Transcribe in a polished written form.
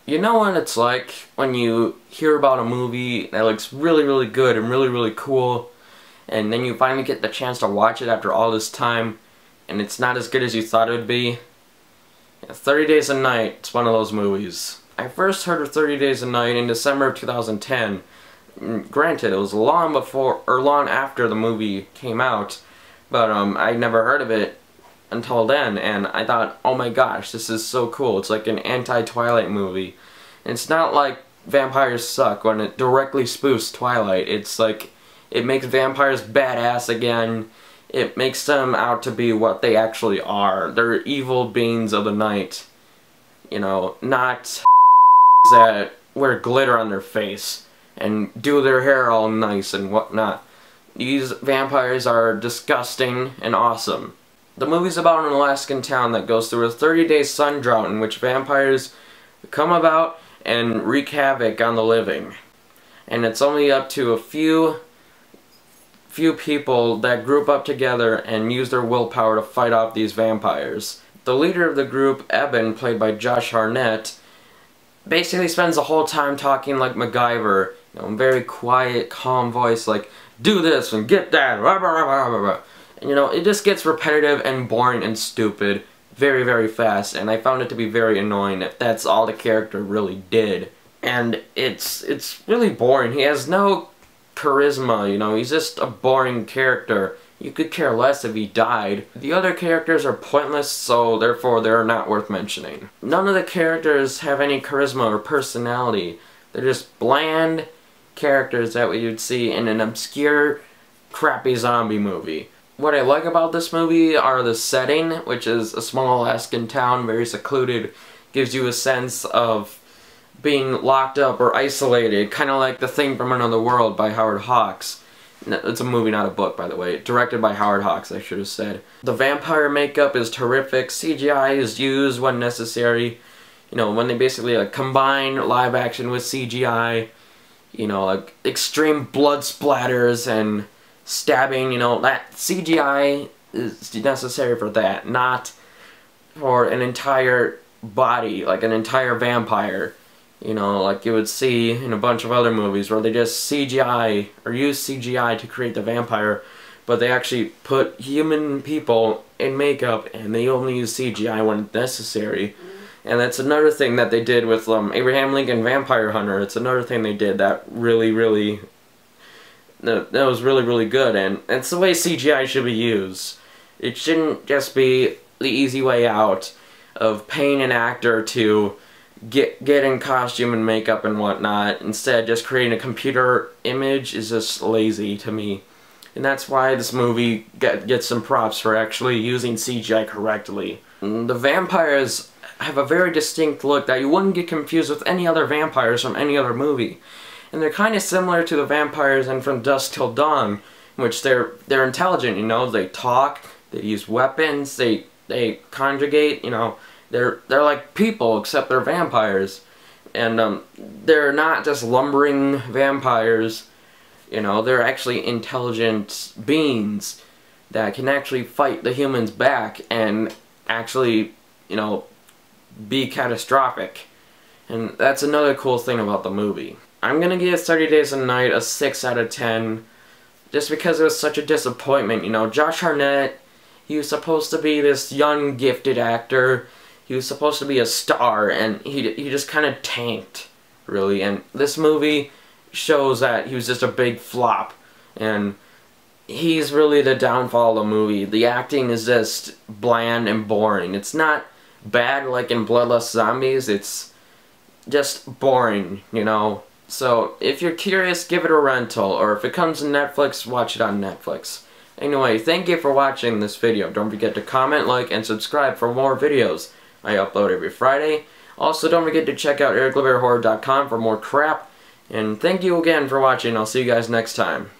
You know what it's like when you hear about a movie that looks really, really good and really, really cool, and then you finally get the chance to watch it after all this time, and it's not as good as you thought it would be? Yeah, 30 Days a Night, it's one of those movies. I first heard of 30 Days a Night in December of 2010. Granted, it was long before, or long after the movie came out, but I'd never heard of it until then, and I thought, oh my gosh, this is so cool. It's like an anti-Twilight movie. And it's not like vampires suck when it directly spoofs Twilight. It's like, it makes vampires badass again. It makes them out to be what they actually are. They're evil beings of the night. You know, not that wear glitter on their face and do their hair all nice and whatnot. These vampires are disgusting and awesome. The movie's about an Alaskan town that goes through a 30-day sun drought in which vampires come about and wreak havoc on the living. And it's only up to a few people that group up together and use their willpower to fight off these vampires. The leader of the group, Eben, played by Josh Hartnett, basically spends the whole time talking like MacGyver, you know, very quiet, calm voice, like, do this and get that, rah, rah, rah, rah, rah. And, you know, it just gets repetitive and boring and stupid very, very fast, and I found it to be very annoying if that's all the character really did. And it's really boring. He has no charisma, you know, he's just a boring character. You could care less if he died. The other characters are pointless, so therefore they're not worth mentioning. None of the characters have any charisma or personality. They're just bland characters that you'd see in an obscure, crappy zombie movie. What I like about this movie are the setting, which is a small Alaskan town, very secluded, gives you a sense of being locked up or isolated, kind of like The Thing from Another World by Howard Hawks. It's a movie, not a book, by the way. Directed by Howard Hawks, I should have said. The vampire makeup is terrific. CGI is used when necessary. You know, when they basically combine live action with CGI. You know, like extreme blood splatters and stabbing, you know, that CGI is necessary for that, not for an entire body, like an entire vampire. You know, like you would see in a bunch of other movies where they just CGI or use CGI to create the vampire, but they actually put human people in makeup and they only use CGI when necessary. And that's another thing that they did with Abraham Lincoln Vampire Hunter. It's another thing they did that that was really good, and it's the way CGI should be used. It shouldn't just be the easy way out of paying an actor to get in costume and makeup and whatnot. Instead, just creating a computer image is just lazy to me. And that's why this movie gets some props for actually using CGI correctly. The vampires have a very distinct look that you wouldn't get confused with any other vampires from any other movie. And they're kind of similar to the vampires in From Dusk Till Dawn, in which they're intelligent, you know, they talk, they use weapons, they conjugate, you know, they're like people except they're vampires. And they're not just lumbering vampires, you know, they're actually intelligent beings that can actually fight the humans back and actually, you know, be catastrophic. And that's another cool thing about the movie. I'm gonna give 30 Days a Night a 6 out of 10, just because it was such a disappointment. You know, Josh Hartnett, he was supposed to be this young, gifted actor. He was supposed to be a star, and he just kind of tanked, really. And this movie shows that he was just a big flop, and he's really the downfall of the movie. The acting is just bland and boring. It's not bad like in Bloodlust Zombies, it's just boring, you know. So, if you're curious, give it a rental, or if it comes to Netflix, watch it on Netflix. Anyway, thank you for watching this video. Don't forget to comment, like, and subscribe for more videos. I upload every Friday. Also, don't forget to check out ericlouberthorror.com for more crap. And thank you again for watching. I'll see you guys next time.